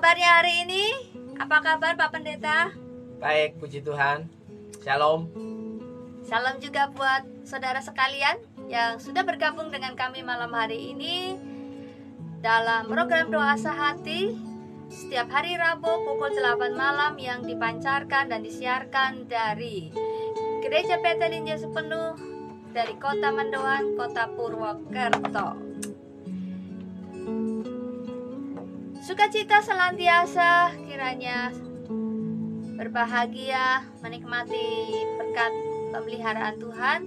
kabarnya hari ini? Apa kabar Pak Pendeta? Baik, puji Tuhan. Shalom. Salam juga buat saudara sekalian yang sudah bergabung dengan kami malam hari ini dalam program Doa Sehati setiap hari Rabu pukul 8 malam yang dipancarkan dan disiarkan dari Gereja Bethel Yesus Penuh dari Kota Mendoan, Kota Purwokerto. Sukacita senantiasa kiranya berbahagia menikmati berkat pemeliharaan Tuhan.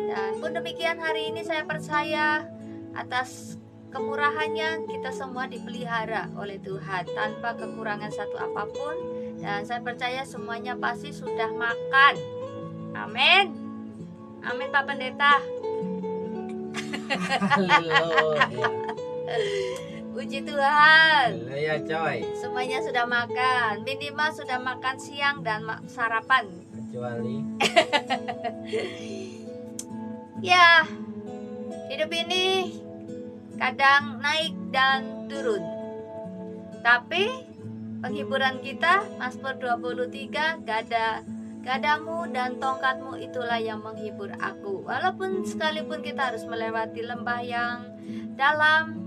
Dan pun demikian hari ini saya percaya atas kemurahannya kita semua dipelihara oleh Tuhan tanpa kekurangan satu apapun. Dan saya percaya semuanya pasti sudah makan. Amin. Amin Pak Pendeta. Haleluya. Puji Tuhan. Haleluya coy. Semuanya sudah makan. Minimal sudah makan siang dan sarapan. Kecuali Ya, hidup ini kadang naik dan turun. Tapi penghiburan kita Mazmur 23, gadamu dan tongkatmu itulah yang menghibur aku. Walaupun sekalipun kita harus melewati lembah yang dalam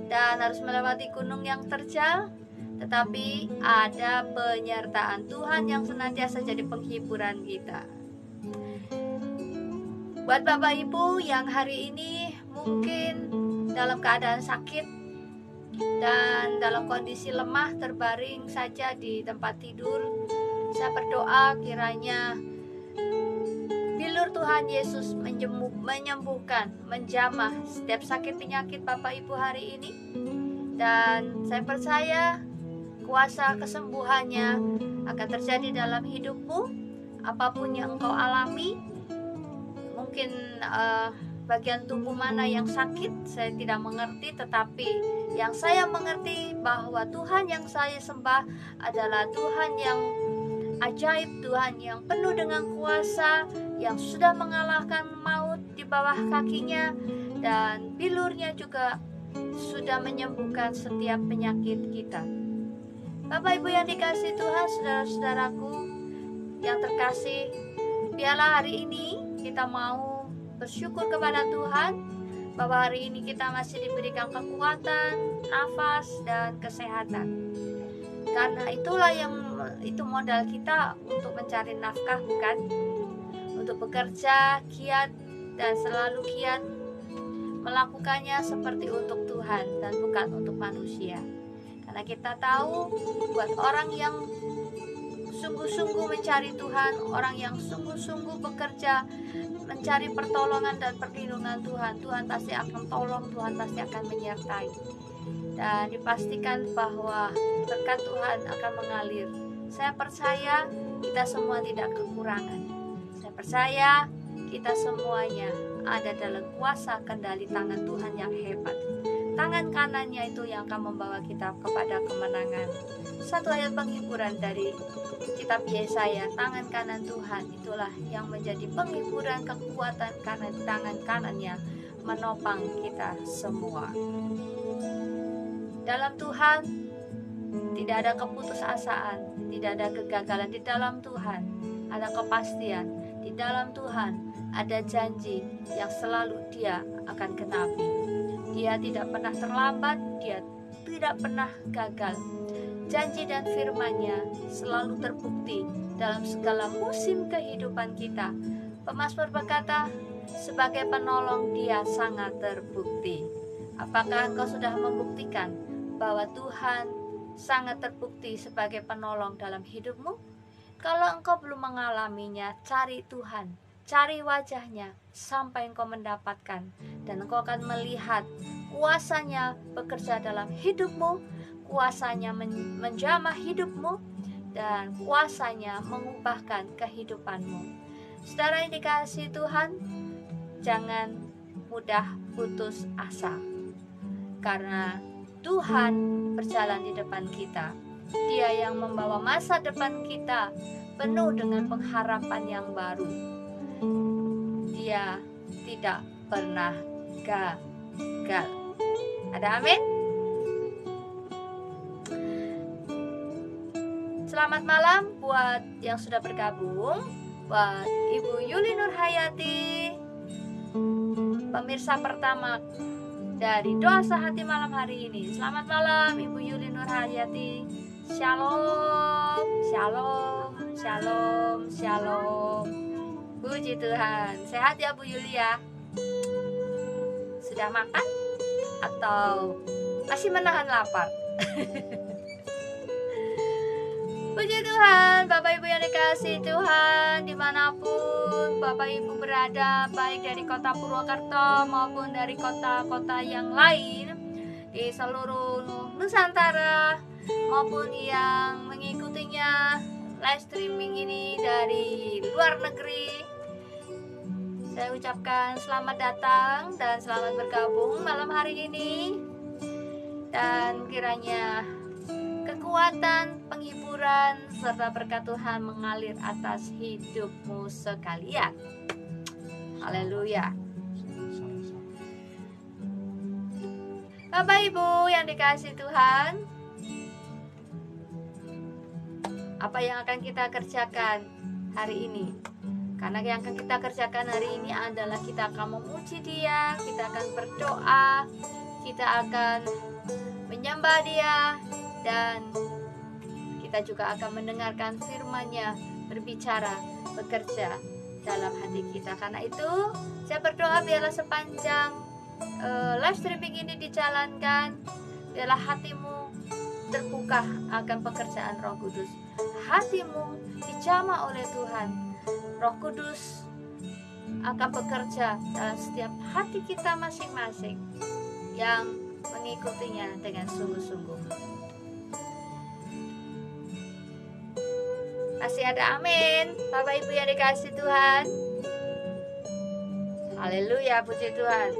dan harus melewati gunung yang terjal, tetapi ada penyertaan Tuhan yang senantiasa jadi penghiburan kita. Buat Bapak Ibu yang hari ini mungkin dalam keadaan sakit dan dalam kondisi lemah terbaring saja di tempat tidur, saya berdoa kiranya bilur Tuhan Yesus menyembuhkan, menjamah setiap sakit penyakit Bapak Ibu hari ini. Dan saya percaya kuasa kesembuhannya akan terjadi dalam hidupmu. Apapun yang engkau alami, mungkin bagian tubuh mana yang sakit saya tidak mengerti, tetapi yang saya mengerti bahwa Tuhan yang saya sembah adalah Tuhan yang ajaib, Tuhan yang penuh dengan kuasa, yang sudah mengalahkan maut di bawah kakinya, dan bilurnya juga sudah menyembuhkan setiap penyakit kita. Bapak Ibu yang dikasihi Tuhan, saudara-saudaraku yang terkasih, biarlah hari ini kita mau bersyukur kepada Tuhan bahwa hari ini kita masih diberikan kekuatan, nafas, dan kesehatan. Karena itulah itu modal kita untuk mencari nafkah, bukan? Untuk bekerja giat dan selalu giat melakukannya seperti untuk Tuhan dan bukan untuk manusia. Karena kita tahu buat orang yang sungguh-sungguh mencari Tuhan, orang yang sungguh-sungguh bekerja mencari pertolongan dan perlindungan Tuhan, Tuhan pasti akan tolong, Tuhan pasti akan menyertai. Dan dipastikan bahwa berkat Tuhan akan mengalir. Saya percaya kita semua tidak kekurangan. Saya percaya kita semuanya ada dalam kuasa kendali tangan Tuhan yang hebat. Tangan kanannya itu yang akan membawa kita kepada kemenangan. Satu ayat penghiburan dari kitab Yesaya, tangan kanan Tuhan itulah yang menjadi penghiburan, kekuatan, karena tangan kanannya menopang kita semua. Dalam Tuhan tidak ada keputusasaan, tidak ada kegagalan. Di dalam Tuhan ada kepastian. Di dalam Tuhan ada janji yang selalu Dia akan genapi. Dia tidak pernah terlambat, Dia tidak pernah gagal. Janji dan firman-Nya selalu terbukti dalam segala musim kehidupan kita. Pemazmur berkata, sebagai penolong Dia sangat terbukti. Apakah engkau sudah membuktikan bahwa Tuhan sangat terbukti sebagai penolong dalam hidupmu? Kalau engkau belum mengalaminya, cari Tuhan, cari wajah-Nya sampai engkau mendapatkan, dan engkau akan melihat kuasa-Nya bekerja dalam hidupmu, kuasa-Nya menjamah hidupmu, dan kuasa-Nya mengubahkan kehidupanmu. Saudara yang dikasihi Tuhan, jangan mudah putus asa, karena Tuhan berjalan di depan kita. Dia yang membawa masa depan kita penuh dengan pengharapan yang baru. Dia tidak pernah gagal. Ada amin? Selamat malam buat yang sudah bergabung, buat Ibu Yuli Nurhayati, pemirsa pertama dari Doa Sehati malam hari ini. Selamat malam Ibu Yuli Nurhayati. Shalom, shalom, shalom, shalom. Puji Tuhan. Sehat ya Bu Yuli ya? Sudah makan? Atau masih menahan lapar? Puji Tuhan, Bapak Ibu yang dikasihi Tuhan, dimanapun Bapak Ibu berada, baik dari kota Purwokerto maupun dari kota-kota yang lain di seluruh Nusantara, maupun yang mengikutinya live streaming ini dari luar negeri. Saya ucapkan selamat datang dan selamat bergabung malam hari ini. Dan kiranya kekuatan, penghiburan, serta berkat Tuhan mengalir atas hidupmu sekalian. Haleluya. Bapak Ibu yang dikasihi Tuhan, apa yang akan kita kerjakan hari ini? Karena yang akan kita kerjakan hari ini adalah kita akan memuji Dia, kita akan berdoa, kita akan menyembah Dia, dan kita juga akan mendengarkan firman-Nya berbicara, bekerja dalam hati kita. Karena itu saya berdoa biarlah sepanjang live streaming ini dijalankan, biarlah hatimu terbuka akan pekerjaan Roh Kudus. Hatimu dijamah oleh Tuhan. Roh Kudus akan bekerja dalam setiap hati kita masing-masing yang mengikutinya dengan sungguh-sungguh. Masih ada amin, Bapak Ibu yang dikasihi Tuhan. Haleluya, puji Tuhan.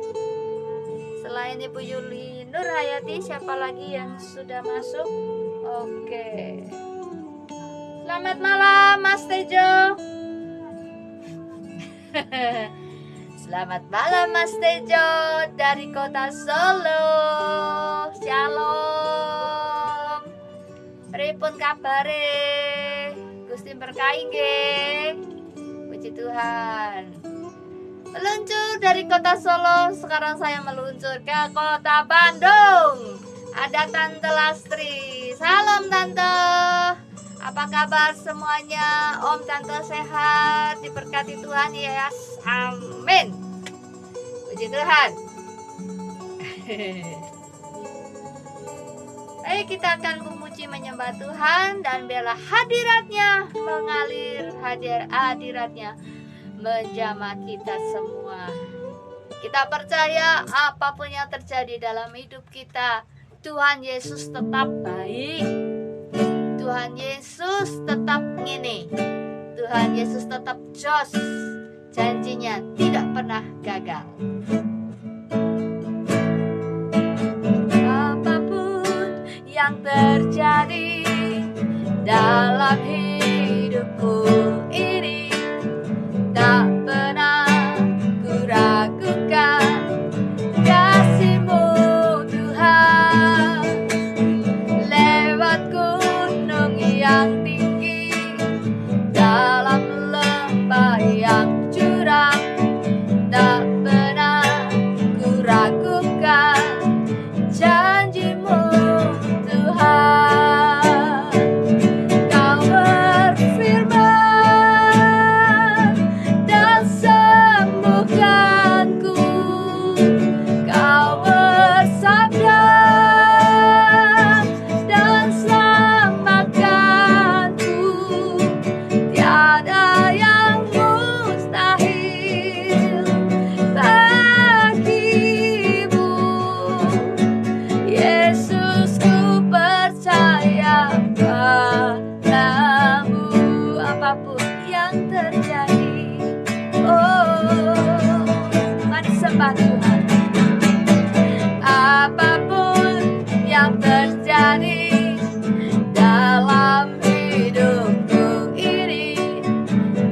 Selain Ibu Yuli Nurhayati, siapa lagi yang sudah masuk? Oke. Selamat malam Mas Tejo. Selamat malam Mas Tejo dari kota Solo. Shalom. Pripun kabare? Gusti berkahi nggih. Puji Tuhan. Meluncur dari kota Solo, sekarang saya meluncur ke kota Bandung. Ada Tante Lastri. Salam Tante. Apa kabar semuanya? Om Tante sehat, diberkati Tuhan ya. Amin. Puji Tuhan. Baik, kita akan memuji menyembah Tuhan, dan biarlah hadiratnya mengalir, hadiratnya menjamah kita semua. Kita percaya apapun yang terjadi dalam hidup kita, Tuhan Yesus tetap baik. Tuhan Yesus tetap ngene. Tuhan Yesus tetap jos. Janjinya tidak pernah gagal. Apapun yang terjadi dalam hidupku ini, tak pernah kuragukan kasih-Mu Tuhan. Lewat gunung yang tinggi, dalam lembah yang curam, tak pernah kuragukan janji-Mu Tuhan. Kau berfirman dan sembuhkanku. Kau bersabda dan selamatkanku. Tiada yang mustahil bagimu. Yesus, ku percaya padamu. Apapun yang terjadi, oh, mari sembah Tuhan. Apapun yang terjadi dalam hidupku ini,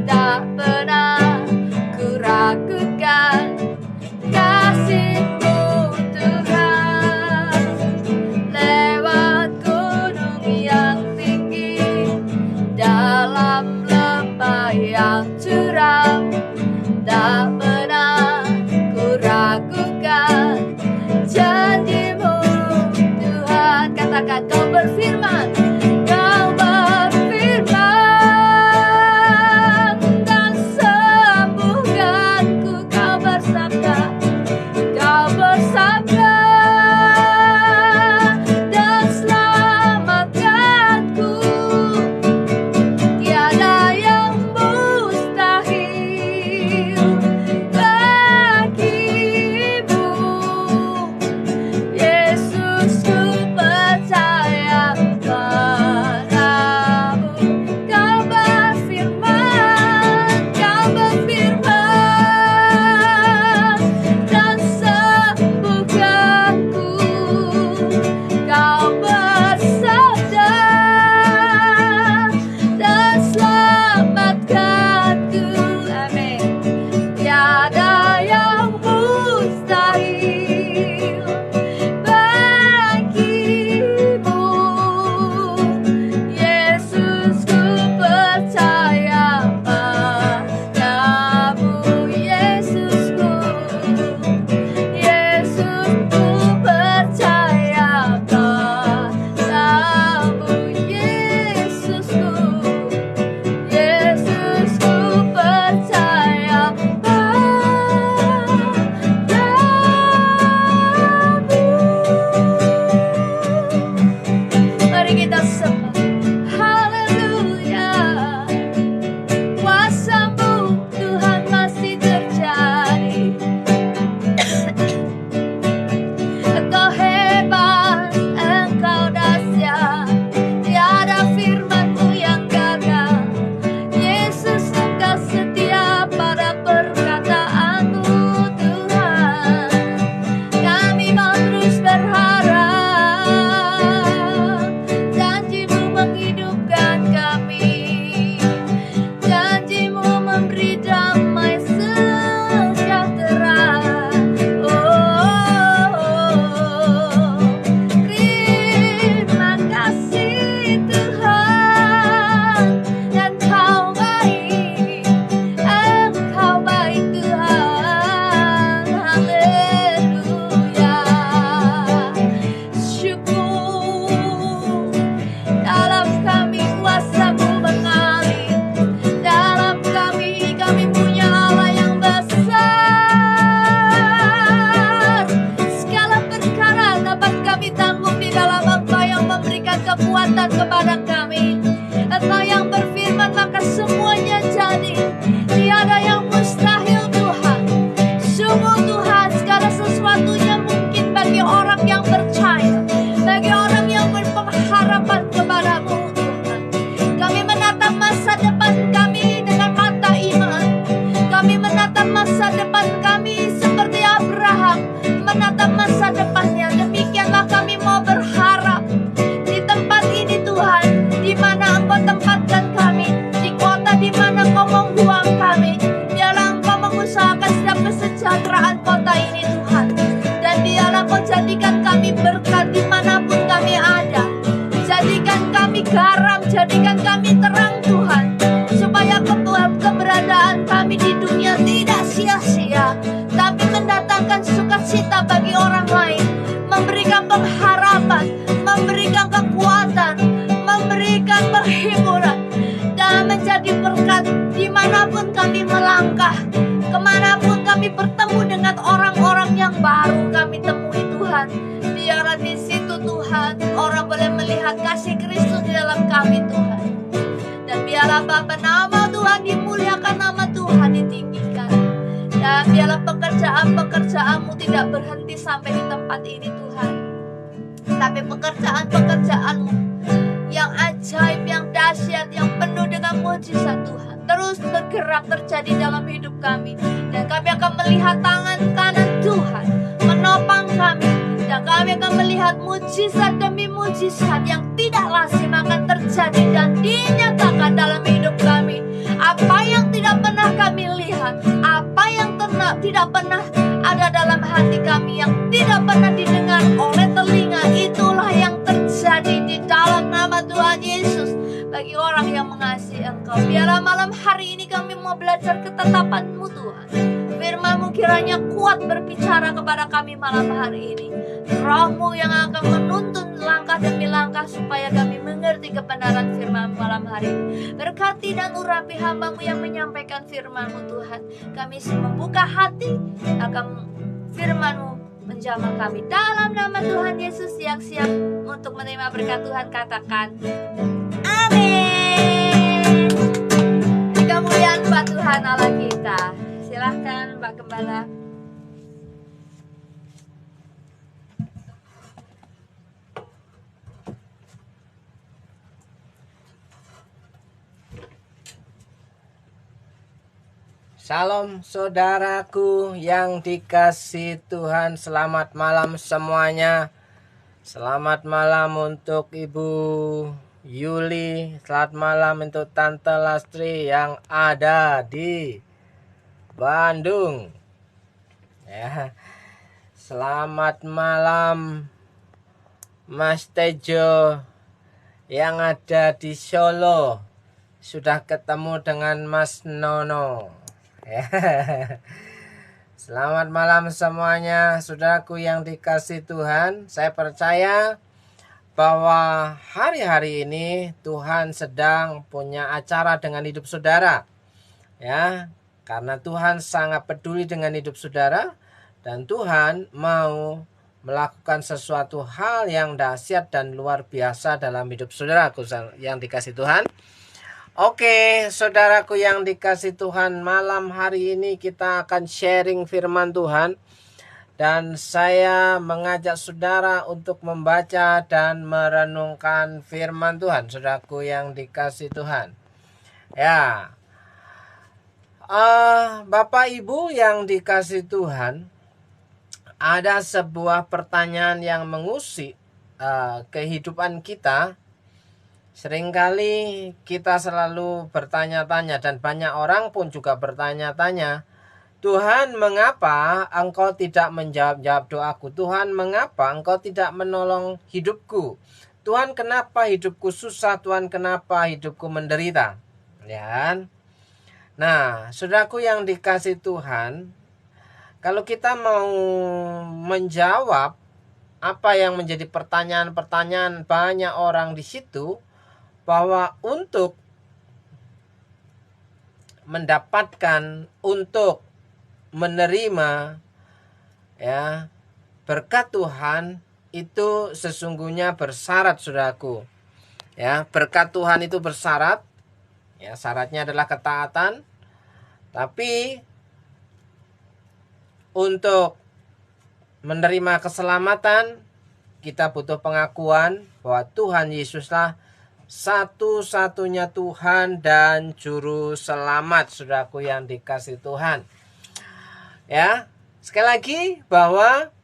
tak pernah kuragukan kasih-Mu Tuhan. Lewat gunung yang tinggi, dalam lembah yang curam, tak pernah ku ragukan janji-Mu Tuhan. Katakan, Kau berfirman, Kau berfirman dan sembuhkanku. Kau bersabda dan selamatkanku. Tiada yang mustahil bagimu. Yesus, ku percaya padamu. Kau berfirman dan sembuhkanku. Kau bersabda dan selamatkanku. Amin. Tiada yang mustahil bagimu. Yesus, ku percaya padamu. Yesusku, Yesusku percaya padamu. Yesusku, Yesusku percaya padamu. Mari kita sembah. Haleluya. Kuasa-Mu Tuhan masih terjadi. Engkau hebat, Engkau dahsyat, tiada firman-Mu yang gagal. Yesus, Engkau setia pada perkataan-Mu Tuhan. Kami mau terus berharap, janji-Mu menghidupkan kami. Janji-Mu memberi damai sejahtera. Terima kasih Tuhan, Engkau baik Tuhan. Haleluya. Syukur dalam kami kuasa-Mu mengalir. Dalam kami punya Allah yang besar. Segala perkara dapat kami tanggung di dalam Engkau yang memberikan kekuatan kepada kami. Engkau yang berfirman, maka semuanya jadi. Tiada yang mustahil Tuhan. Sungguh Tuhan, segala sesuatunya mungkin bagi orang yang percaya, bagi orang yang berpengharapan kepada-Mu Tuhan. Kami menatap masa depan kami dengan mata iman. Kami menatap masa depan kami seperti Abraham menatap masa depannya. Demikianlah kami mau berharap di tempat ini Tuhan, di mana Engkau tempatkan kami, di kota di mana Engkau membuang kami. Biarlah Engkau mengusahakan setiap kesejahteraan kota ini Tuhan. Dan biarlah Engkau jadikan kami berkat dimanapun kami ada. Jadikan kami garam, jadikan kami terang Tuhan, supaya keberadaan kami di dunia tidak sia-sia, tapi mendatangkan sukacita bagi orang lain, memberikan pengharapan, memberikan kekuatan, memberikan penghiburan, dan menjadi berkat dimanapun kami melangkah, kemanapun kami bertemu dengan orang-orang yang baru kami temui Tuhan. Biarlah di situ Tuhan orang boleh melihat kasih Kristus di dalam kami Tuhan. Dan biarlah Bapa, nama Tuhan dimuliakan, nama Tuhan ditinggikan. Dan biarlah pekerjaan-pekerjaan-Mu tidak berhenti sampai di tempat ini Tuhan, tapi pekerjaan-pekerjaan-Mu yang ajaib, yang dahsyat, yang penuh dengan mujizat Tuhan terus bergerak terjadi dalam hidup kami. Dan kami akan melihat tangan kanan Tuhan menopang kami, dan kami akan melihat mujizat demi mujizat yang tidak lazim akan terjadi dan dinyatakan dalam hidup kami. Apa yang tidak pernah kami lihat, apa yang tidak pernah ada dalam hati kami, yang tidak pernah didengar oleh telinga, itulah yang terjadi di dalam nama Tuhan Yesus. bagi orang yang mengasihi Engkau. Biarlah malam hari ini kami mau belajar ketetapan-Mu Tuhan. Firman-Mu kiranya kuat berbicara kepada kami malam hari ini. Roh-Mu yang akan menuntun langkah demi langkah supaya kami mengerti kebenaran firman malam hari ini. Berkati dan urapi hamba-Mu yang menyampaikan firman-Mu Tuhan. Kami membuka hati akan firman-Mu menjamah kami. Dalam nama Tuhan Yesus yang siap untuk menerima berkat Tuhan, katakan amin. Kemuliaan buat Tuhan Allah kita. Silahkan Mbak Gembala. Shalom saudaraku yang dikasih Tuhan, selamat malam semuanya. Selamat malam untuk Ibu Yuli, selamat malam untuk Tante Lastri yang ada di Bandung. Ya. Selamat malam Mas Tejo yang ada di Solo. Sudah ketemu dengan Mas Nono. Selamat malam semuanya, saudaraku yang dikasih Tuhan. Saya percaya bahwa hari-hari ini Tuhan sedang punya acara dengan hidup saudara, ya, karena Tuhan sangat peduli dengan hidup saudara dan Tuhan mau melakukan sesuatu hal yang dahsyat dan luar biasa dalam hidup saudaraku yang dikasih Tuhan. Oke, saudaraku yang dikasih Tuhan, malam hari ini kita akan sharing firman Tuhan. Dan saya mengajak saudara untuk membaca dan merenungkan firman Tuhan, saudaraku yang dikasih Tuhan. Ya, Bapak Ibu yang dikasih Tuhan, ada sebuah pertanyaan yang mengusik kehidupan kita. Seringkali kita selalu bertanya-tanya dan banyak orang pun juga bertanya-tanya, Tuhan, mengapa Engkau tidak menjawab doaku? Tuhan, mengapa Engkau tidak menolong hidupku? Tuhan, kenapa hidupku susah? Tuhan, kenapa hidupku menderita? Ya. Nah, saudaraku yang dikasih Tuhan, kalau kita mau menjawab apa yang menjadi pertanyaan-pertanyaan banyak orang di situ, bahwa untuk mendapatkan, untuk menerima, ya, berkat Tuhan itu sesungguhnya bersyarat, saudaraku. Ya, berkat Tuhan itu bersyarat. Ya, syaratnya adalah ketaatan. Tapi untuk menerima keselamatan, kita butuh pengakuan bahwa Tuhan Yesuslah satu-satunya Tuhan dan juru selamat, saudaraku yang dikasih Tuhan. Ya, sekali lagi bahwa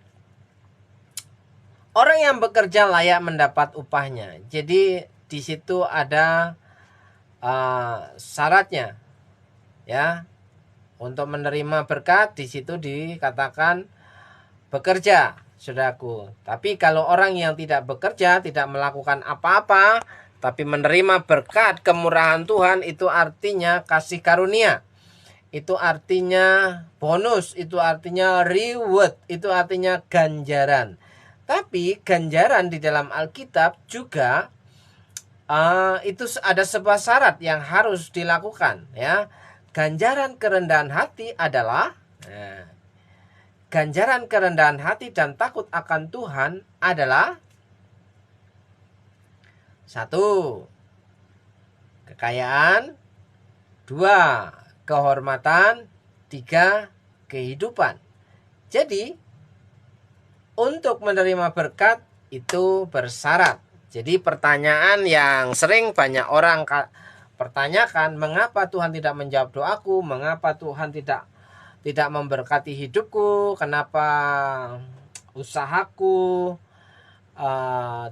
orang yang bekerja layak mendapat upahnya. Jadi di situ ada syaratnya, ya. Untuk menerima berkat di situ dikatakan bekerja, saudaraku. Tapi kalau orang yang tidak bekerja, tidak melakukan apa-apa, tapi menerima berkat kemurahan Tuhan, itu artinya kasih karunia. Itu artinya bonus, itu artinya reward, itu artinya ganjaran. Tapi ganjaran di dalam Alkitab juga itu ada sebuah syarat yang harus dilakukan, ya. Ganjaran kerendahan hati adalah ganjaran kerendahan hati dan takut akan Tuhan adalah 1. Kekayaan. 2. Kehormatan. 3. Kehidupan. Jadi untuk menerima berkat itu bersyarat. Jadi pertanyaan yang sering banyak orang pertanyakan, mengapa Tuhan tidak menjawab doaku? Mengapa Tuhan tidak memberkati hidupku? Kenapa usahaku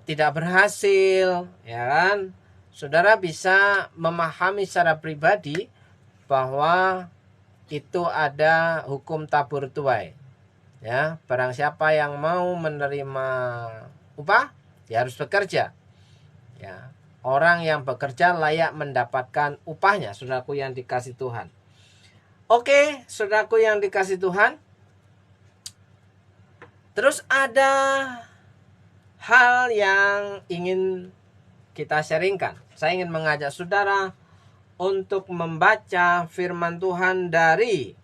tidak berhasil, ya kan? Saudara bisa memahami secara pribadi bahwa itu ada hukum tabur tuai, ya. Barang siapa yang mau menerima upah, dia harus bekerja, ya. orang yang bekerja layak mendapatkan upahnya, saudaraku yang dikasih Tuhan. Oke, saudaraku yang dikasih Tuhan. Terus ada hal yang ingin kita sharingkan. Saya ingin mengajak saudara untuk membaca firman Tuhan dari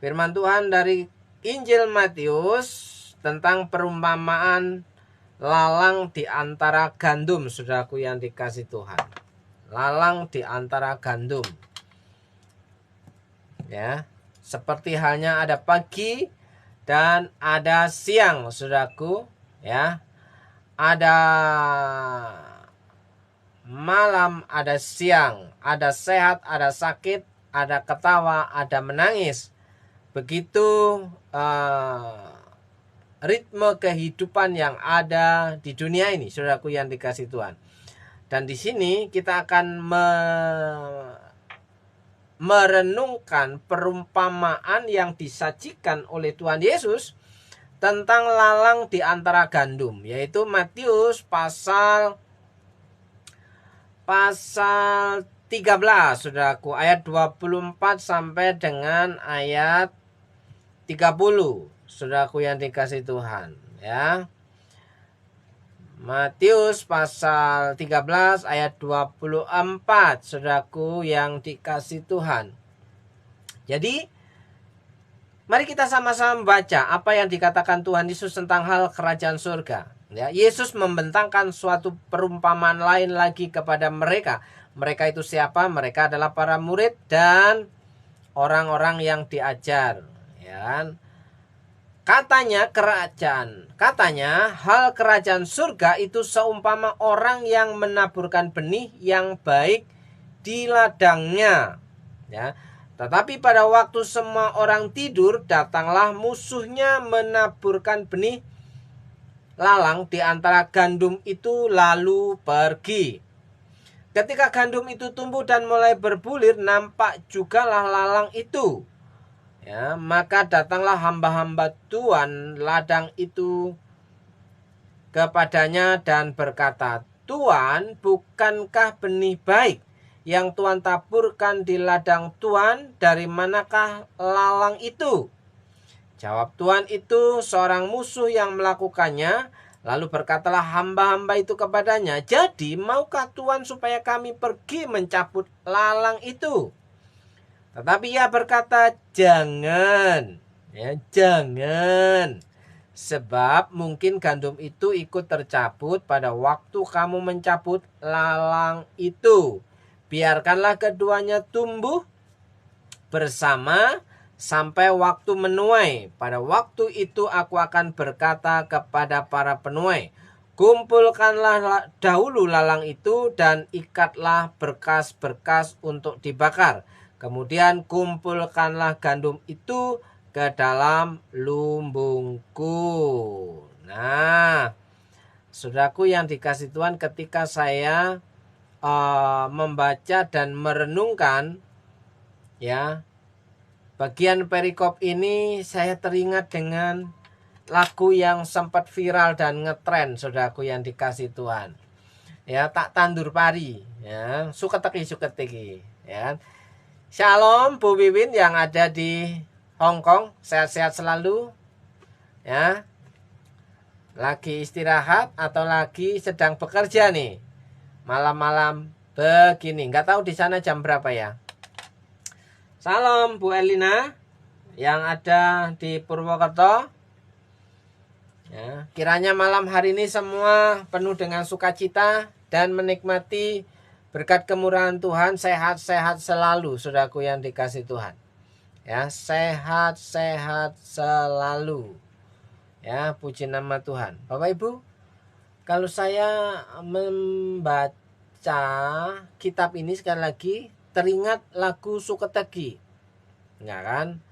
firman Tuhan dari Injil Matius tentang perumpamaan lalang di antara gandum, saudaraku yang dikasih Tuhan. Lalang di antara gandum. Ya, seperti halnya ada pagi dan ada siang, saudaraku, ya. Ada malam, ada siang, ada sehat, ada sakit, ada ketawa, ada menangis. Begitu ritme kehidupan yang ada di dunia ini, saudaraku yang dikasih Tuhan. Dan di sini kita akan merenungkan perumpamaan yang disajikan oleh Tuhan Yesus tentang lalang di antara gandum, yaitu Matius pasal 13, saudaraku, ayat 24 sampai dengan ayat 30, saudaraku yang dikasih Tuhan, ya. Matius pasal 13 ayat 24, saudaraku yang dikasih Tuhan. Jadi mari kita sama-sama membaca apa yang dikatakan Tuhan Yesus tentang hal kerajaan surga. Ya, Yesus membentangkan suatu perumpamaan lain lagi kepada mereka. Mereka itu siapa? Mereka adalah para murid dan orang-orang yang diajar. Ya. Katanya hal kerajaan surga itu seumpama orang yang menaburkan benih yang baik di ladangnya. Ya. Tetapi pada waktu semua orang tidur, datanglah musuhnya menaburkan benih lalang di antara gandum itu lalu pergi. Ketika gandum itu tumbuh dan mulai berbulir, nampak jugalah lalang itu. Ya, maka datanglah hamba-hamba Tuan ladang itu kepadanya dan berkata, "Tuan, bukankah benih baik yang Tuan taburkan di ladang Tuan, dari manakah lalang itu?" Jawab Tuan itu, "Seorang musuh yang melakukannya." Lalu berkatalah hamba-hamba itu kepadanya, "Jadi maukah Tuan supaya kami pergi mencabut lalang itu?" Tetapi ia berkata, "Jangan, ya, jangan. Sebab mungkin gandum itu ikut tercabut pada waktu kamu mencabut lalang itu. Biarkanlah keduanya tumbuh bersama sampai waktu menuai. Pada waktu itu aku akan berkata kepada para penuai, kumpulkanlah dahulu lalang itu dan ikatlah berkas-berkas untuk dibakar. Kemudian kumpulkanlah gandum itu ke dalam lumbungku." Nah, saudaraku yang dikasih Tuhan, ketika saya membaca dan merenungkan ya bagian perikop ini, saya teringat dengan lagu yang sempat viral dan ngetren, saudaraku yang dikasih Tuhan. Ya, tak tandur pari, ya, suketeki, ya. Shalom Bu Wiwin yang ada di Hong Kong, sehat-sehat selalu. Ya. Lagi istirahat atau lagi sedang bekerja nih? Malam-malam begini. Nggak tahu di sana jam berapa ya? Salam Bu Elina yang ada di Purwokerto. Ya, kiranya malam hari ini semua penuh dengan sukacita dan menikmati berkat kemurahan Tuhan, sehat-sehat selalu, saudaraku yang dikasih Tuhan. Ya, sehat-sehat selalu. Ya, puji nama Tuhan. Bapak Ibu, kalau saya membaca kitab ini sekali lagi, teringat lagu Suketeki. Ya kan?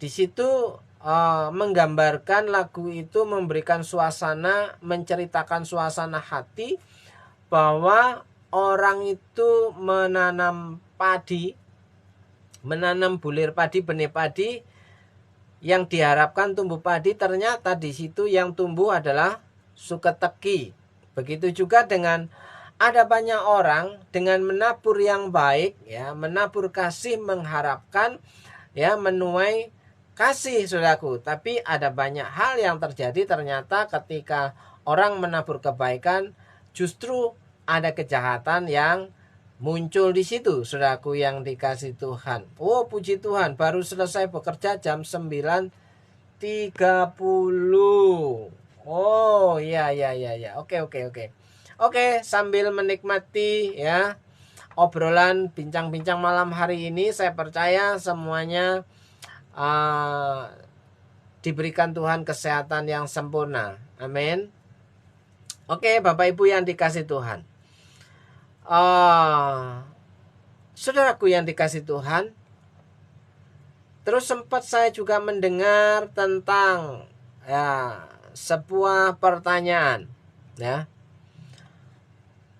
Di situ menggambarkan lagu itu memberikan suasana, menceritakan suasana hati bahwa orang itu menanam padi, menanam bulir padi, benih padi yang diharapkan tumbuh padi, ternyata di situ yang tumbuh adalah suketeki, Begitu juga dengan ada banyak orang dengan menabur yang baik, ya, menabur kasih mengharapkan ya menuai kasih, saudaraku. Tapi ada banyak hal yang terjadi, ternyata ketika orang menabur kebaikan justru ada kejahatan yang muncul di situ, saudaraku yang dikasih Tuhan. Oh, puji Tuhan, baru selesai bekerja jam 9.30. Oh, iya. Oke. Oke, sambil menikmati ya obrolan bincang-bincang malam hari ini, saya percaya semuanya diberikan Tuhan kesehatan yang sempurna. Amin. Oke, Bapak Ibu yang dikasih Tuhan. Saudaraku yang dikasih Tuhan, terus sempat saya juga mendengar tentang ya, sebuah pertanyaan, ya.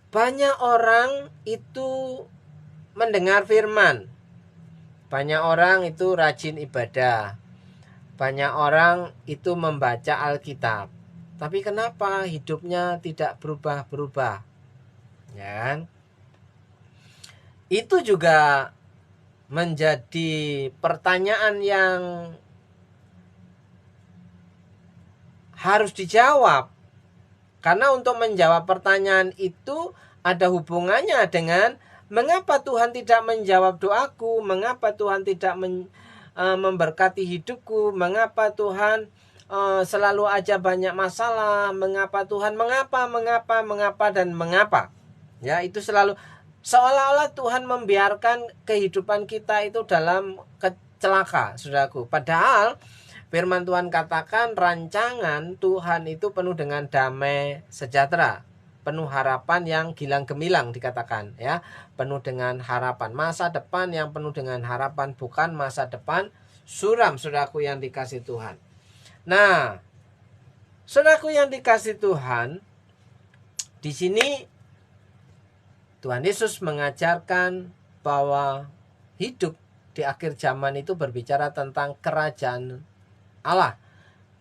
Banyak orang itu mendengar firman, banyak orang itu rajin ibadah, banyak orang itu membaca Alkitab, tapi kenapa hidupnya tidak berubah-berubah? Ya kan? Itu juga menjadi pertanyaan yang harus dijawab. Karena untuk menjawab pertanyaan itu ada hubungannya dengan mengapa Tuhan tidak menjawab doaku, mengapa Tuhan tidak memberkati hidupku, mengapa Tuhan selalu aja banyak masalah, mengapa Tuhan, mengapa dan mengapa. Ya, itu selalu seolah-olah Tuhan membiarkan kehidupan kita itu dalam celaka, saudaraku. Padahal firman Tuhan katakan rancangan Tuhan itu penuh dengan damai sejahtera, penuh harapan yang gilang gemilang dikatakan, ya, penuh dengan harapan, masa depan yang penuh dengan harapan, bukan masa depan suram, saudaraku yang dikasih Tuhan. Nah, saudaraku yang dikasih Tuhan, di sini Tuhan Yesus mengajarkan bahwa hidup di akhir zaman itu berbicara tentang kerajaan Allah,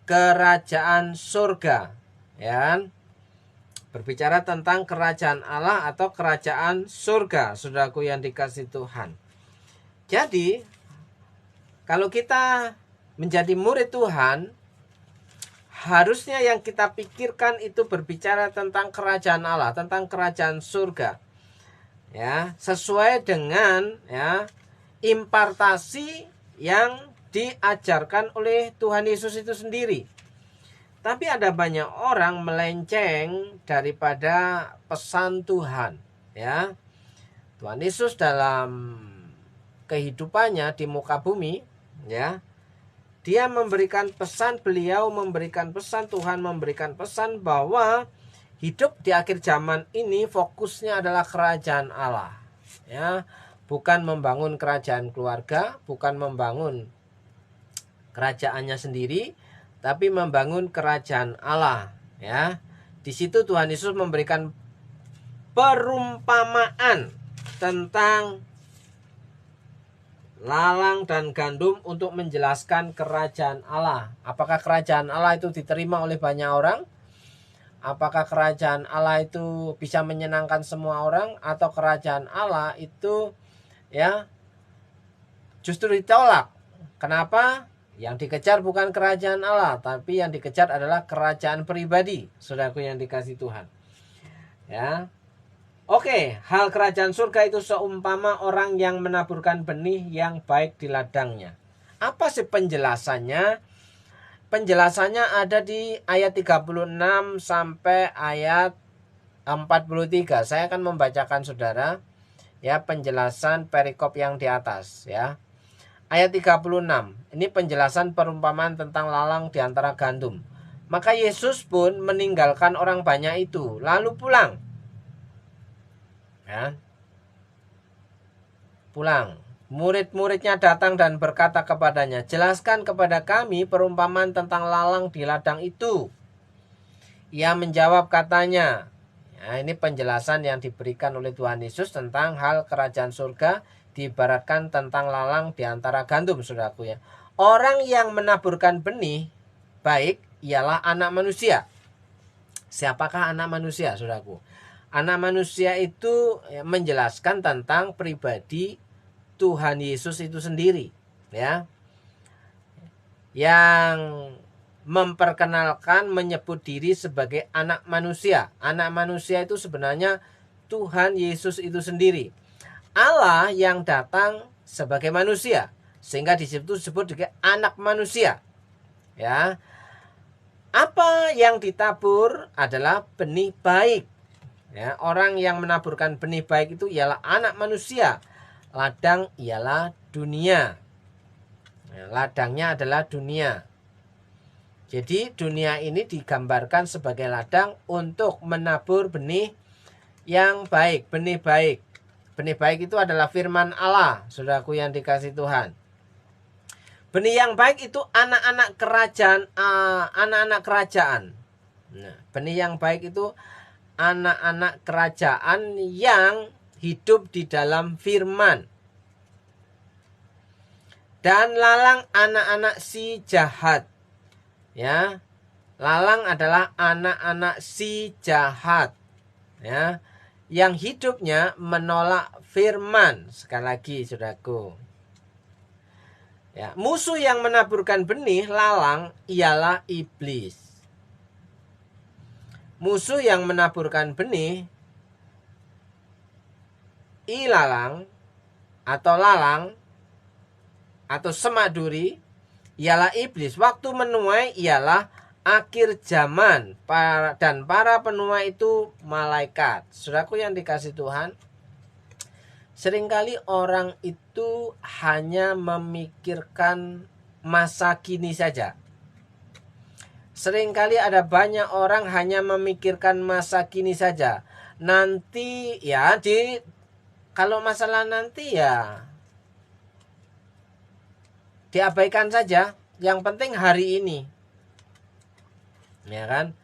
kerajaan surga, ya, berbicara tentang kerajaan Allah atau kerajaan surga, saudaraku yang dikasih Tuhan. Jadi kalau kita menjadi murid Tuhan, harusnya yang kita pikirkan itu berbicara tentang kerajaan Allah, tentang kerajaan surga, ya, sesuai dengan ya impartasi yang diajarkan oleh Tuhan Yesus itu sendiri. Tapi ada banyak orang melenceng daripada pesan Tuhan, ya. Tuhan Yesus dalam kehidupannya di muka bumi, ya, dia memberikan pesan, beliau memberikan pesan, Tuhan memberikan pesan bahwa hidup di akhir zaman ini fokusnya adalah kerajaan Allah, ya, bukan membangun kerajaan keluarga, bukan membangun kerajaannya sendiri, tapi membangun kerajaan Allah, ya. Di situ Tuhan Yesus memberikan perumpamaan tentang lalang dan gandum untuk menjelaskan kerajaan Allah. Apakah kerajaan Allah itu diterima oleh banyak orang? Apakah kerajaan Allah itu bisa menyenangkan semua orang, atau kerajaan Allah itu ya justru ditolak? Kenapa? Yang dikejar bukan kerajaan Allah, tapi yang dikejar adalah kerajaan pribadi, saudaraku yang dikasih Tuhan. Ya. Oke, hal kerajaan surga itu seumpama orang yang menaburkan benih yang baik di ladangnya. Apa sih penjelasannya? Penjelasannya ada di ayat 36 sampai ayat 43. Saya akan membacakan saudara ya penjelasan perikop yang di atas, ya. Ayat 36. Ini penjelasan perumpamaan tentang lalang di antara gandum. Maka Yesus pun meninggalkan orang banyak itu, lalu pulang. Ya. Pulang. Murid-muridnya datang dan berkata kepadanya, "Jelaskan kepada kami perumpamaan tentang lalang di ladang itu." Ia menjawab katanya, ya, ini penjelasan yang diberikan oleh Tuhan Yesus tentang hal kerajaan surga, diibaratkan tentang lalang di antara gandum, saudaraku ya. Orang yang menaburkan benih baik ialah anak manusia. Siapakah anak manusia, saudaraku? Anak manusia itu menjelaskan tentang pribadi Tuhan Yesus itu sendiri, ya, yang memperkenalkan, menyebut diri sebagai anak manusia. Anak manusia itu sebenarnya Tuhan Yesus itu sendiri, Allah yang datang sebagai manusia, sehingga disebut sebagai anak manusia, ya. Apa yang ditabur adalah benih baik, ya. Orang yang menaburkan benih baik itu ialah anak manusia. Ladang ialah dunia, ya, ladangnya adalah dunia. Jadi dunia ini digambarkan sebagai ladang untuk menabur benih yang baik, benih baik. Benih baik itu adalah firman Allah, saudaraku yang dikasih Tuhan. Benih yang baik itu anak-anak kerajaan, anak-anak kerajaan. Nah, benih yang baik itu anak-anak kerajaan yang hidup di dalam firman. Dan lalang anak-anak si jahat. Ya. Lalang adalah anak-anak si jahat. Ya. Yang hidupnya menolak firman. Sekali lagi, saudaraku. Ya, musuh yang menaburkan benih lalang ialah iblis. Musuh yang menaburkan benih ilalang atau lalang atau semak duri ialah iblis. Waktu menuai ialah akhir zaman, dan para penuai itu malaikat. Saudaraku yang dikasih Tuhan, seringkali orang itu hanya memikirkan masa kini saja. Seringkali ada banyak orang hanya memikirkan masa kini saja. Nanti ya, kalau masalah nanti ya diabaikan saja. Yang penting hari ini. Ya kan?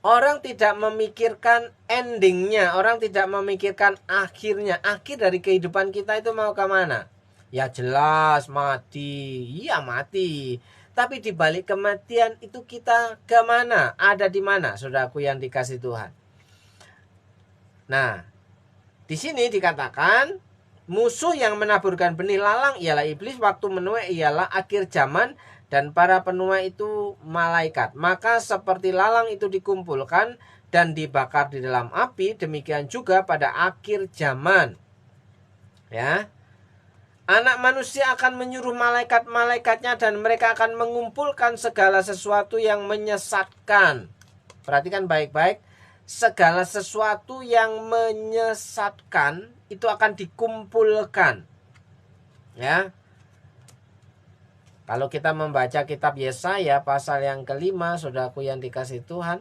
Orang tidak memikirkan endingnya, orang tidak memikirkan akhirnya. Akhir dari kehidupan kita itu mau kemana? Ya jelas mati, iya mati. Tapi di balik kematian itu kita kemana? Ada di mana, saudaraku yang dikasih Tuhan? Nah, di sini dikatakan musuh yang menaburkan benih lalang ialah iblis, waktu menuai ialah akhir zaman, dan para penuai itu malaikat. Maka seperti lalang itu dikumpulkan dan dibakar di dalam api, demikian juga pada akhir zaman. Ya. Anak manusia akan menyuruh malaikat-malaikatnya dan mereka akan mengumpulkan segala sesuatu yang menyesatkan. Perhatikan baik-baik. Segala sesuatu yang menyesatkan itu akan dikumpulkan. Ya. Kalau kita membaca kitab Yesaya pasal yang kelima, saudaraku yang dikasih Tuhan,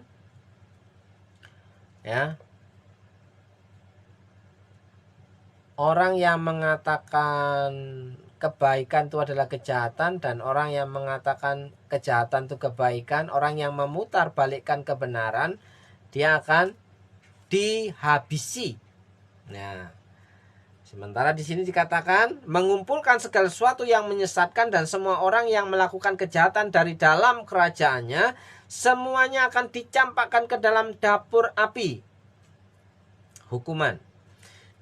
ya, orang yang mengatakan kebaikan itu adalah kejahatan, dan orang yang mengatakan kejahatan itu kebaikan, orang yang memutar balikkan kebenaran, dia akan dihabisi. Nah, sementara di sini dikatakan mengumpulkan segala sesuatu yang menyesatkan, dan semua orang yang melakukan kejahatan dari dalam kerajaannya, semuanya akan dicampakkan ke dalam dapur api. Hukuman.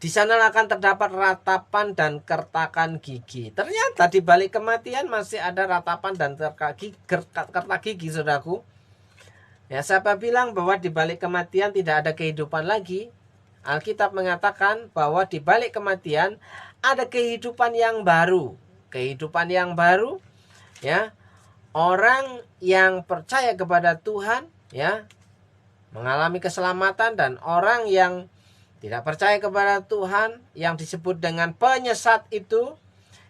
Di sana akan terdapat ratapan dan kertakan gigi. Ternyata di balik kematian masih ada ratapan dan kertak gigi, saudaraku. Ya, siapa bilang bahwa di balik kematian tidak ada kehidupan lagi? Alkitab mengatakan bahwa di balik kematian ada kehidupan yang baru. Kehidupan yang baru, ya. Orang yang percaya kepada Tuhan, ya, mengalami keselamatan, dan orang yang tidak percaya kepada Tuhan, yang disebut dengan penyesat itu,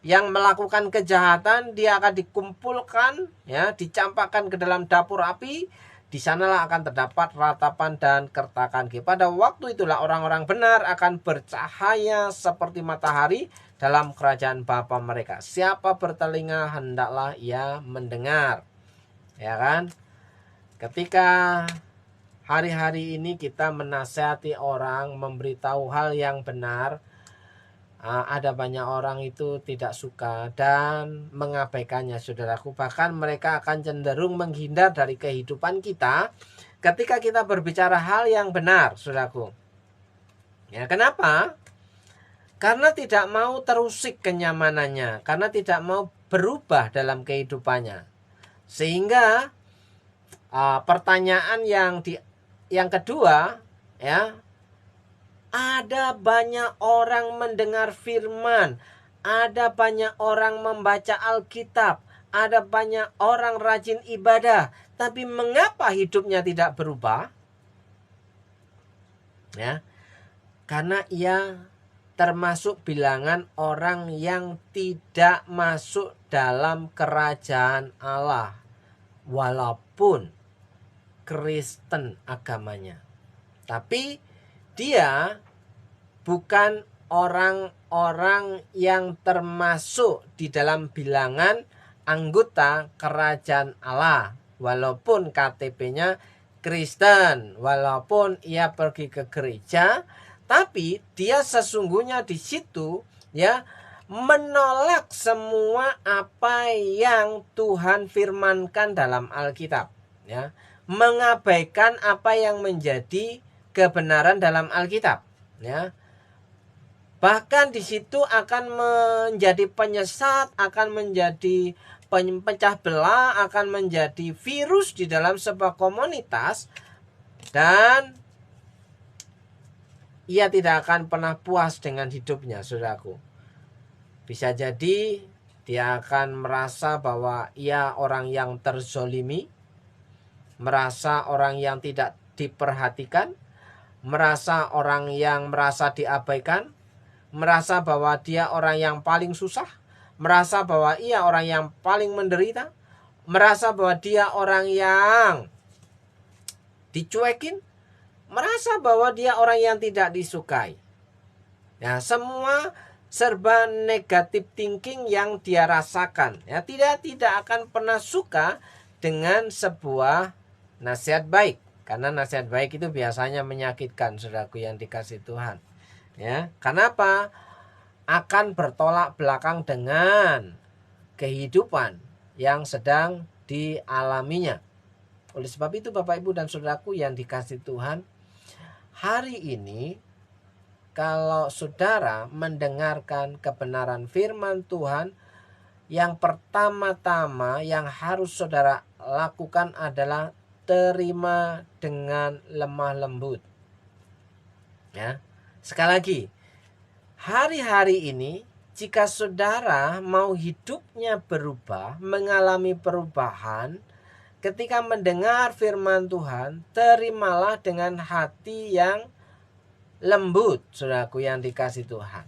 yang melakukan kejahatan, dia akan dikumpulkan, ya, dicampakkan ke dalam dapur api. Di sanalah akan terdapat ratapan dan kertakan gigi. Pada waktu itulah orang-orang benar akan bercahaya seperti matahari dalam kerajaan Bapa mereka. Siapa bertelinga hendaklah ia mendengar. Ya kan? Ketika hari-hari ini kita menasihati orang, memberitahu hal yang benar, Ada banyak orang itu tidak suka dan mengabaikannya, saudaraku. Bahkan mereka akan cenderung menghindar dari kehidupan kita ketika kita berbicara hal yang benar, saudaraku. Ya, kenapa? Karena tidak mau terusik kenyamanannya, karena tidak mau berubah dalam kehidupannya. Sehingga pertanyaan yang kedua, ya, ada banyak orang mendengar firman, ada banyak orang membaca Alkitab, ada banyak orang rajin ibadah, tapi mengapa hidupnya tidak berubah? Ya, karena ia termasuk bilangan orang yang tidak masuk dalam kerajaan Allah, walaupun Kristen agamanya. Tapi dia bukan orang-orang yang termasuk di dalam bilangan anggota kerajaan Allah, walaupun KTP-nya Kristen, walaupun ia pergi ke gereja, tapi dia sesungguhnya di situ ya menolak semua apa yang Tuhan firmankan dalam Alkitab, ya, mengabaikan apa yang menjadi kebenaran dalam Alkitab, ya. Bahkan di situ akan menjadi penyesat, akan menjadi pecah belah, akan menjadi virus di dalam sebuah komunitas, dan ia tidak akan pernah puas dengan hidupnya, saudaraku. Bisa jadi dia akan merasa bahwa ia orang yang terzolimi, merasa orang yang tidak diperhatikan, merasa orang yang merasa diabaikan, merasa bahwa dia orang yang paling susah, merasa bahwa ia orang yang paling menderita, merasa bahwa dia orang yang dicuekin, merasa bahwa dia orang yang tidak disukai. Ya, semua serba negatif thinking yang dia rasakan. Ya, tidak akan pernah suka dengan sebuah nasihat baik, karena nasihat baik itu biasanya menyakitkan, saudaraku yang dikasih Tuhan. Ya, kenapa? Akan bertolak belakang dengan kehidupan yang sedang dialaminya. Oleh sebab itu, Bapak, Ibu, dan saudaraku yang dikasih Tuhan, hari ini kalau saudara mendengarkan kebenaran firman Tuhan, yang pertama-tama yang harus saudara lakukan adalah terima dengan lemah lembut. Ya. Sekali lagi, hari-hari ini jika saudara mau hidupnya berubah, mengalami perubahan, ketika mendengar firman Tuhan, terimalah dengan hati yang lembut, saudaraku yang dikasih Tuhan.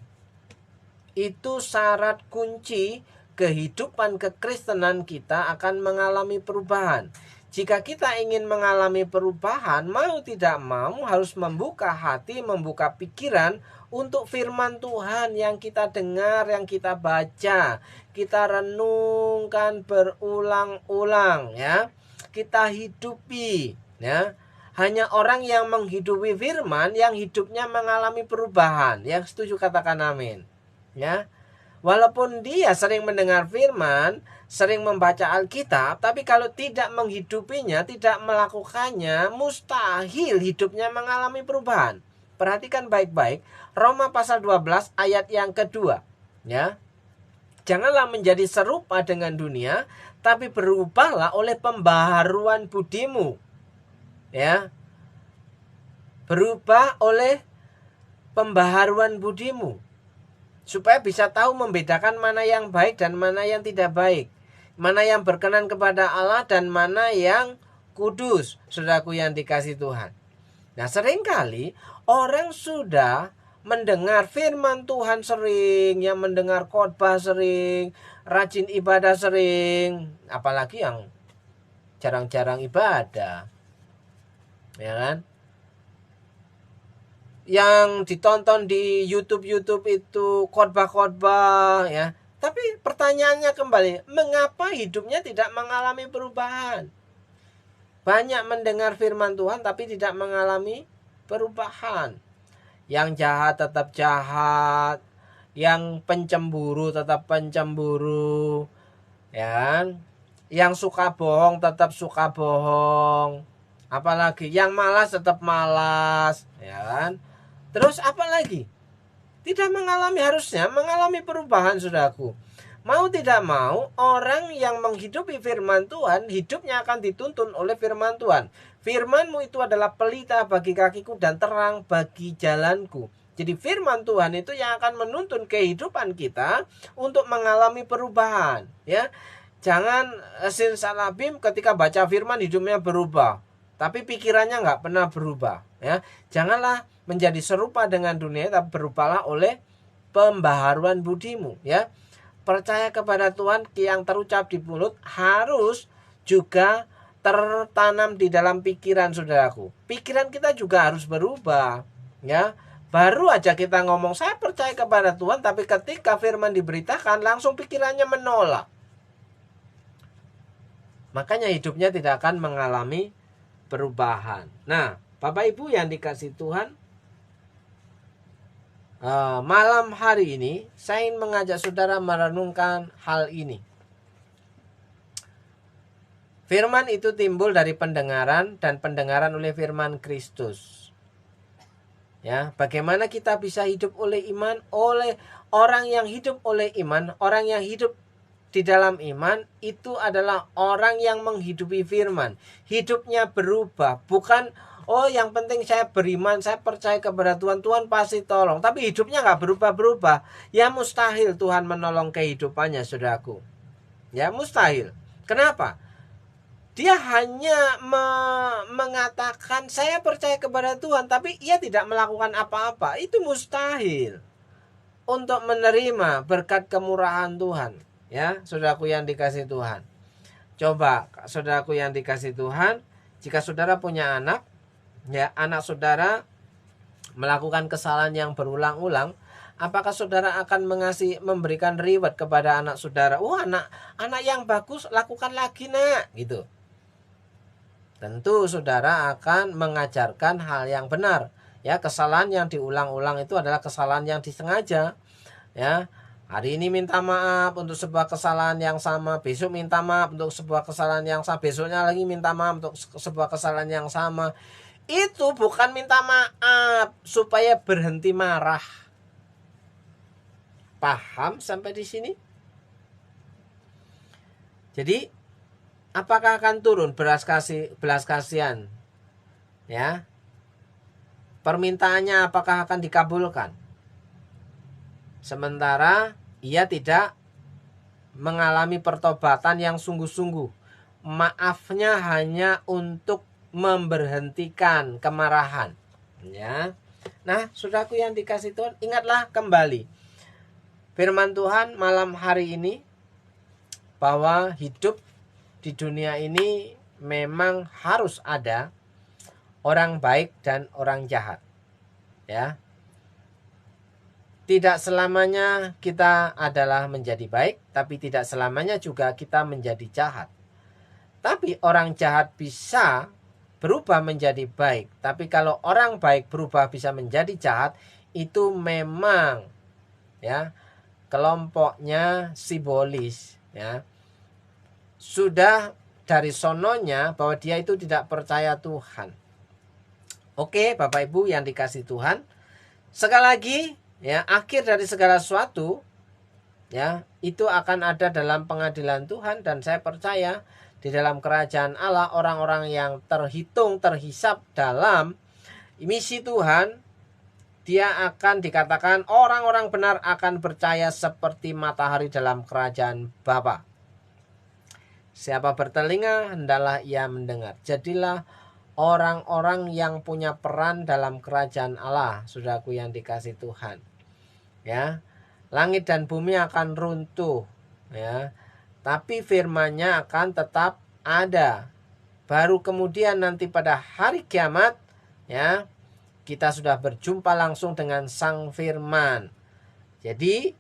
Itu syarat kunci kehidupan kekristenan kita akan mengalami perubahan. Jika kita ingin mengalami perubahan, mau tidak mau harus membuka hati, membuka pikiran untuk firman Tuhan yang kita dengar, yang kita baca, kita renungkan berulang-ulang, ya. Kita hidupi, ya. Hanya orang yang menghidupi firman yang hidupnya mengalami perubahan. Yang setuju katakan amin. Ya. Walaupun dia sering mendengar firman, sering membaca Alkitab, tapi kalau tidak menghidupinya, tidak melakukannya, mustahil hidupnya mengalami perubahan. Perhatikan baik-baik, Roma pasal 12 ayat yang kedua. Ya. Janganlah menjadi serupa dengan dunia, tapi berubahlah oleh pembaharuan budimu. Ya. Berubah oleh pembaharuan budimu, supaya bisa tahu membedakan mana yang baik dan mana yang tidak baik, mana yang berkenan kepada Allah dan mana yang kudus, saudaraku yang dikasih Tuhan. Nah, seringkali orang sudah mendengar firman Tuhan sering, yang mendengar khotbah sering, rajin ibadah sering, apalagi yang jarang-jarang ibadah, ya kan? Yang ditonton di YouTube itu khotbah-khotbah, ya. Tapi pertanyaannya kembali, mengapa hidupnya tidak mengalami perubahan? Banyak mendengar firman Tuhan tapi tidak mengalami perubahan. Yang jahat tetap jahat, Yang pencemburu tetap pencemburu, ya kan? Yang suka bohong tetap suka bohong. Apalagi yang malas tetap malas, ya kan? Terus apa lagi? Tidak mengalami, harusnya mengalami perubahan, saudaraku. Mau tidak mau, orang yang menghidupi firman Tuhan, hidupnya akan dituntun oleh firman Tuhan. Firman-Mu itu adalah pelita bagi kakiku dan terang bagi jalanku. Jadi firman Tuhan itu yang akan menuntun kehidupan kita untuk mengalami perubahan, ya. Jangan simsalabim ketika baca firman hidupnya berubah, tapi pikirannya nggak pernah berubah, ya. Janganlah menjadi serupa dengan dunia, tapi berubahlah oleh pembaharuan budimu, ya. Percaya kepada Tuhan yang terucap di mulut harus juga tertanam di dalam pikiran, saudaraku. Pikiran kita juga harus berubah, ya. Baru aja kita ngomong saya percaya kepada Tuhan, tapi ketika firman diberitakan langsung pikirannya menolak. Makanya hidupnya tidak akan mengalami perubahan. Nah, Bapak Ibu yang dikasih Tuhan, malam hari ini saya ingin mengajak saudara merenungkan hal ini. Firman itu timbul dari pendengaran, dan pendengaran oleh firman Kristus. Ya, bagaimana kita bisa hidup oleh iman? Oleh orang yang hidup oleh iman, orang yang hidup di dalam iman itu adalah orang yang menghidupi firman. Hidupnya berubah, bukan yang penting saya beriman, saya percaya kepada Tuhan, Tuhan pasti tolong. Tapi hidupnya nggak berubah-berubah, ya mustahil Tuhan menolong kehidupannya, saudaraku. Ya mustahil. Kenapa? Dia hanya mengatakan saya percaya kepada Tuhan, tapi ia tidak melakukan apa-apa. Itu mustahil untuk menerima berkat kemurahan Tuhan. Ya, saudaraku yang dikasih Tuhan. Coba, saudaraku yang dikasih Tuhan, jika saudara punya anak, ya, anak saudara melakukan kesalahan yang berulang-ulang, apakah saudara akan memberikan reward kepada anak saudara? Anak yang bagus, lakukan lagi, Nak, gitu. Tentu saudara akan mengajarkan hal yang benar. Ya, kesalahan yang diulang-ulang itu adalah kesalahan yang disengaja. Ya, hari ini minta maaf untuk sebuah kesalahan yang sama, besok minta maaf untuk sebuah kesalahan yang sama, besoknya lagi minta maaf untuk sebuah kesalahan yang sama. Itu bukan minta maaf supaya berhenti marah. Paham sampai di sini? Jadi apakah akan turun belas kasihan? Ya. Permintaannya apakah akan dikabulkan? Sementara ia tidak mengalami pertobatan yang sungguh-sungguh. Maafnya hanya untuk memberhentikan kemarahan, ya. Nah, saudaraku yang dikasih Tuhan, ingatlah kembali firman Tuhan malam hari ini bahwa hidup di dunia ini memang harus ada orang baik dan orang jahat, ya. Tidak selamanya kita adalah menjadi baik, tapi tidak selamanya juga kita menjadi jahat. Tapi orang jahat bisa berubah menjadi baik, tapi kalau orang baik berubah bisa menjadi jahat, itu memang, ya, kelompoknya simbolis, ya. Sudah dari sononya bahwa dia itu tidak percaya Tuhan. Oke, Bapak Ibu yang dikasih Tuhan, sekali lagi, ya, akhir dari segala sesuatu, ya, itu akan ada dalam pengadilan Tuhan. Dan saya percaya di dalam kerajaan Allah, orang-orang yang terhisap dalam misi Tuhan, dia akan dikatakan orang-orang benar akan percaya seperti matahari dalam kerajaan Bapa. Siapa bertelinga, hendaklah ia mendengar. Jadilah orang-orang yang punya peran dalam kerajaan Allah, saudaraku yang dikasih Tuhan. Ya, langit dan bumi akan runtuh, ya, tapi firman-Nya akan tetap ada. Baru kemudian nanti pada hari kiamat, ya, kita sudah berjumpa langsung dengan Sang Firman. Jadi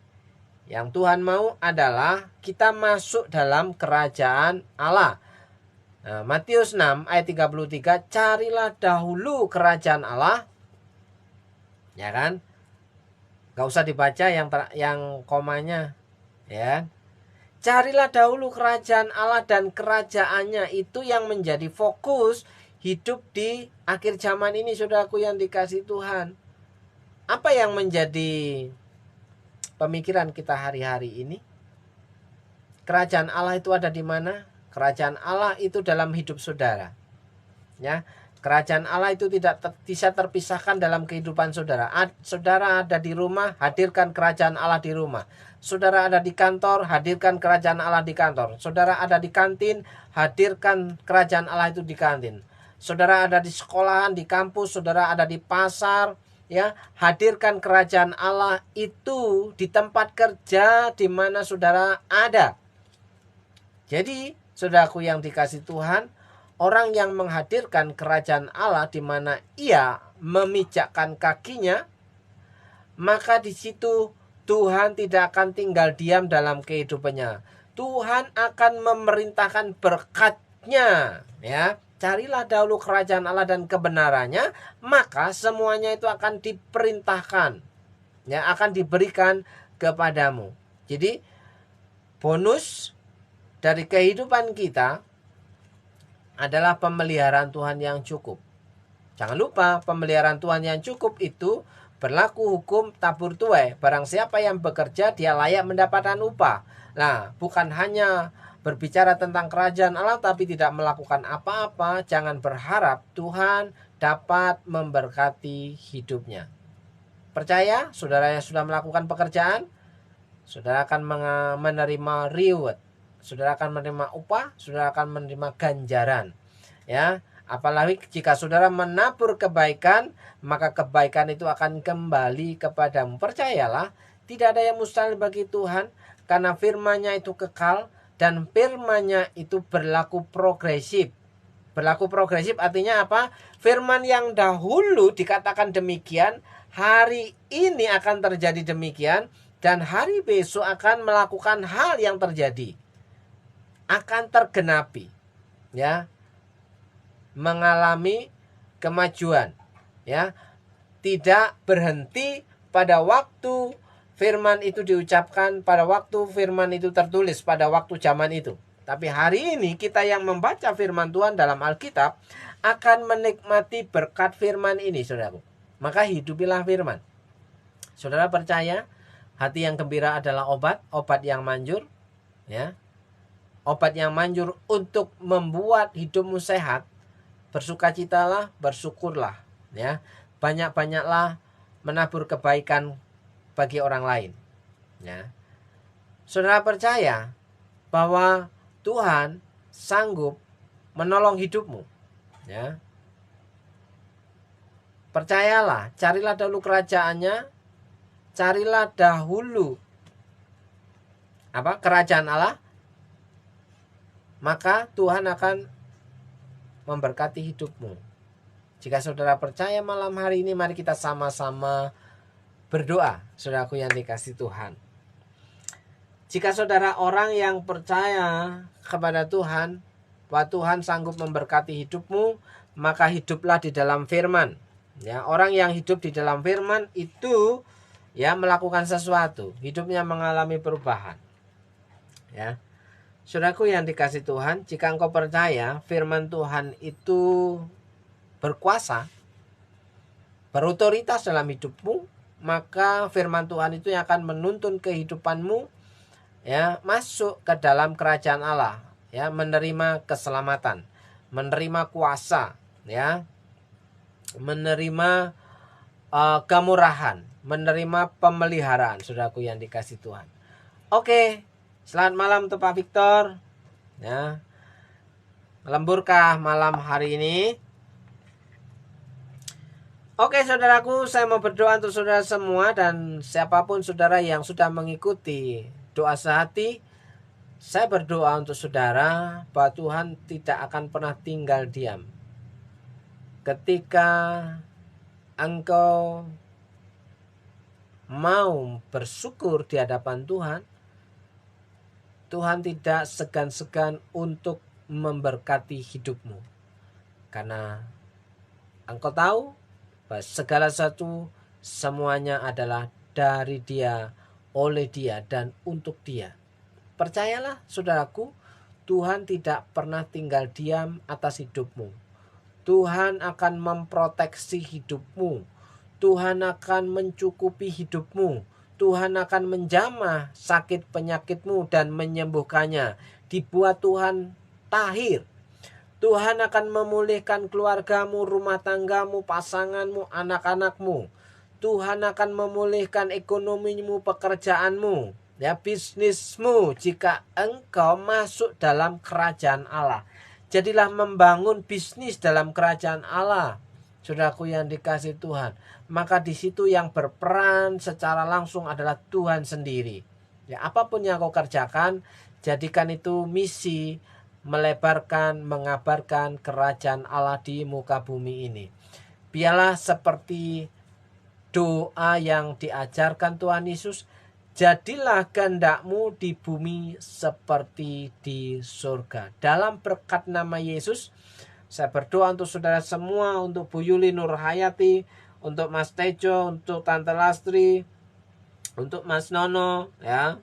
yang Tuhan mau adalah kita masuk dalam kerajaan Allah. Nah, Matius 6 ayat 33, carilah dahulu kerajaan Allah, ya kan? Gak usah dibaca yang komanya, ya. Carilah dahulu kerajaan Allah dan kerajaannya, itu yang menjadi fokus hidup di akhir zaman ini, saudaraku yang dikasih Tuhan. Apa yang menjadi pemikiran kita hari-hari ini? Kerajaan Allah itu ada di mana? Kerajaan Allah itu dalam hidup saudara. Ya, kerajaan Allah itu tidak bisa terpisahkan dalam kehidupan saudara. Saudara ada di rumah, hadirkan kerajaan Allah di rumah. Saudara ada di kantor, hadirkan kerajaan Allah di kantor. Saudara ada di kantin, hadirkan kerajaan Allah itu di kantin. Saudara ada di sekolahan, di kampus, saudara ada di pasar, ya, hadirkan kerajaan Allah itu di tempat kerja di mana saudara ada. Jadi, saudaraku yang dikasih Tuhan, orang yang menghadirkan kerajaan Allah di mana ia memijakkan kakinya, maka di situ Tuhan tidak akan tinggal diam dalam kehidupannya. Tuhan akan memerintahkan berkat-Nya, ya. Carilah dahulu kerajaan Allah dan kebenarannya, maka semuanya itu akan diperintahkan, ya, akan diberikan kepadamu. Jadi bonus dari kehidupan kita adalah pemeliharaan Tuhan yang cukup. Jangan lupa, pemeliharaan Tuhan yang cukup itu berlaku hukum tabur tuai. Barang siapa yang bekerja, dia layak mendapatkan upah. Nah, bukan hanya berbicara tentang kerajaan Allah tapi tidak melakukan apa-apa, jangan berharap Tuhan dapat memberkati hidupnya. Percaya, saudara yang sudah melakukan pekerjaan, saudara akan menerima reward. Saudara akan menerima upah, saudara akan menerima ganjaran. Ya, apalagi jika saudara menabur kebaikan, maka kebaikan itu akan kembali kepadamu. Percayalah, tidak ada yang mustahil bagi Tuhan, karena firman-Nya itu kekal dan firman-Nya itu berlaku progresif. Berlaku progresif artinya apa? Firman yang dahulu dikatakan demikian, hari ini akan terjadi demikian, dan hari besok akan melakukan hal yang terjadi. Akan tergenapi, ya, mengalami kemajuan, ya, tidak berhenti pada waktu firman itu diucapkan, pada waktu firman itu tertulis, pada waktu zaman itu. Tapi hari ini kita yang membaca firman Tuhan dalam Alkitab akan menikmati berkat firman ini, saudaraku. Maka hidupilah firman. Saudara percaya hati yang gembira adalah obat yang manjur, ya. Obat yang manjur untuk membuat hidupmu sehat. Bersukacitalah, bersyukurlah, ya. Banyak-banyaklah menabur kebaikan bagi orang lain, ya. Saudara percaya bahwa Tuhan sanggup menolong hidupmu, ya. Percayalah, carilah dahulu kerajaan-Nya, carilah dahulu kerajaan Allah, maka Tuhan akan memberkati hidupmu. Jika saudara percaya malam hari ini, mari kita sama-sama berdoa, saudaraku yang dikasih Tuhan. Jika saudara orang yang percaya kepada Tuhan, bahwa Tuhan sanggup memberkati hidupmu, maka hiduplah di dalam firman. Ya, orang yang hidup di dalam firman itu, ya, melakukan sesuatu, hidupnya mengalami perubahan. Ya. Saudaraku yang dikasih Tuhan, jika engkau percaya firman Tuhan itu berkuasa, berotoritas dalam hidupmu, maka firman Tuhan itu yang akan menuntun kehidupanmu, ya, masuk ke dalam kerajaan Allah, ya, menerima keselamatan, menerima kuasa, ya, menerima kemurahan, menerima pemeliharaan, saudaraku yang dikasih Tuhan. Oke. Selamat malam untuk Pak Victor, ya. Lemburkah malam hari ini? Oke, saudaraku, saya mau berdoa untuk saudara semua, dan siapapun saudara yang sudah mengikuti doa sehati, saya berdoa untuk saudara bahwa Tuhan tidak akan pernah tinggal diam. Ketika engkau mau bersyukur di hadapan Tuhan, Tuhan tidak segan-segan untuk memberkati hidupmu. Karena engkau tahu bahwa segala sesuatu semuanya adalah dari Dia, oleh Dia, dan untuk Dia. Percayalah saudaraku, Tuhan tidak pernah tinggal diam atas hidupmu. Tuhan akan memproteksi hidupmu. Tuhan akan mencukupi hidupmu. Tuhan akan menjamah sakit penyakitmu dan menyembuhkannya. Dibuat Tuhan tahir. Tuhan akan memulihkan keluargamu, rumah tanggamu, pasanganmu, anak-anakmu. Tuhan akan memulihkan ekonomimu, pekerjaanmu, ya, bisnismu jika engkau masuk dalam kerajaan Allah. Jadilah membangun bisnis dalam kerajaan Allah, saudaraku yang dikasihi Tuhan. Maka di situ yang berperan secara langsung adalah Tuhan sendiri. Ya, apapun yang kau kerjakan, jadikan itu misi melebarkan, mengabarkan kerajaan Allah di muka bumi ini. Biarlah seperti doa yang diajarkan Tuhan Yesus, jadilah kehendakmu di bumi seperti di surga. Dalam berkat nama Yesus, saya berdoa untuk saudara semua, untuk Bu Yuli Nurhayati, untuk Mas Tejo, untuk Tante Lastri, untuk Mas Nono, ya,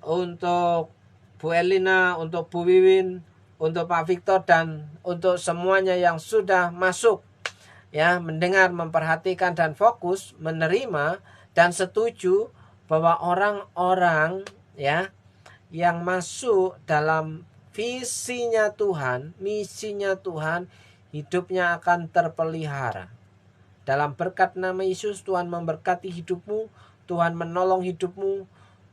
untuk Bu Elina, untuk Bu Wiwin, untuk Pak Victor, dan untuk semuanya yang sudah masuk, ya, mendengar, memperhatikan, dan fokus menerima dan setuju bahwa orang-orang, ya, yang masuk dalam visinya Tuhan, misinya Tuhan, hidupnya akan terpelihara. Dalam berkat nama Yesus, Tuhan memberkati hidupmu, Tuhan menolong hidupmu,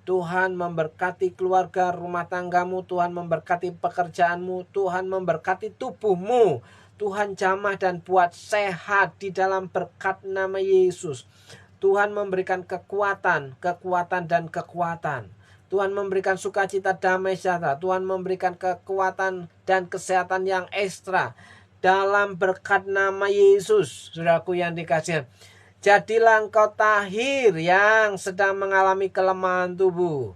Tuhan memberkati keluarga, rumah tanggamu, Tuhan memberkati pekerjaanmu, Tuhan memberkati tubuhmu, Tuhan jamah dan buat sehat di dalam berkat nama Yesus. Tuhan memberikan kekuatan dan kekuatan. Tuhan memberikan sukacita, damai sejahtera. Tuhan memberikan kekuatan dan kesehatan yang ekstra dalam berkat nama Yesus. Saudaraku yang dikasihi, jadilah engkau tahir yang sedang mengalami kelemahan tubuh.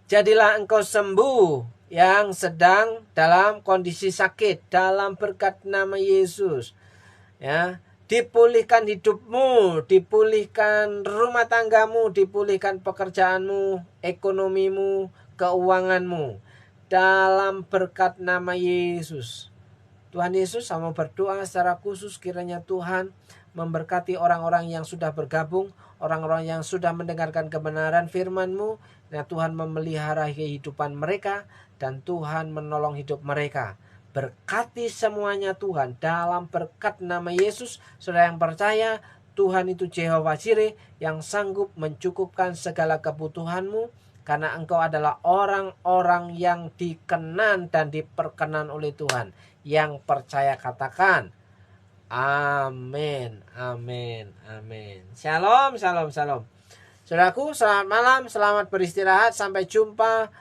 Jadilah engkau sembuh yang sedang dalam kondisi sakit dalam berkat nama Yesus. Ya, dipulihkan hidupmu, dipulihkan rumah tanggamu, dipulihkan pekerjaanmu, ekonomimu, keuanganmu dalam berkat nama Yesus. Tuhan Yesus, saya mau berdoa secara khusus kiranya Tuhan memberkati orang-orang yang sudah bergabung, orang-orang yang sudah mendengarkan kebenaran firman-Mu. Nah, Tuhan memelihara kehidupan mereka dan Tuhan menolong hidup mereka. Berkati semuanya Tuhan dalam berkat nama Yesus. Saudara yang percaya, Tuhan itu Jehovah Jireh yang sanggup mencukupkan segala kebutuhanmu, karena engkau adalah orang-orang yang dikenan dan diperkenan oleh Tuhan. Yang percaya katakan amin, amin, amin. Shalom, shalom, shalom. Saudaraku, selamat malam, selamat beristirahat. Sampai jumpa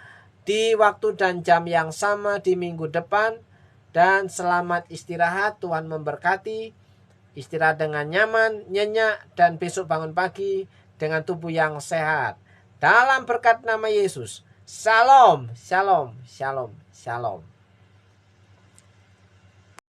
di waktu dan jam yang sama di minggu depan. Dan selamat istirahat, Tuhan memberkati. Istirahat dengan nyaman, nyenyak, dan besok bangun pagi dengan tubuh yang sehat. Dalam berkat nama Yesus. Shalom, shalom, shalom, shalom.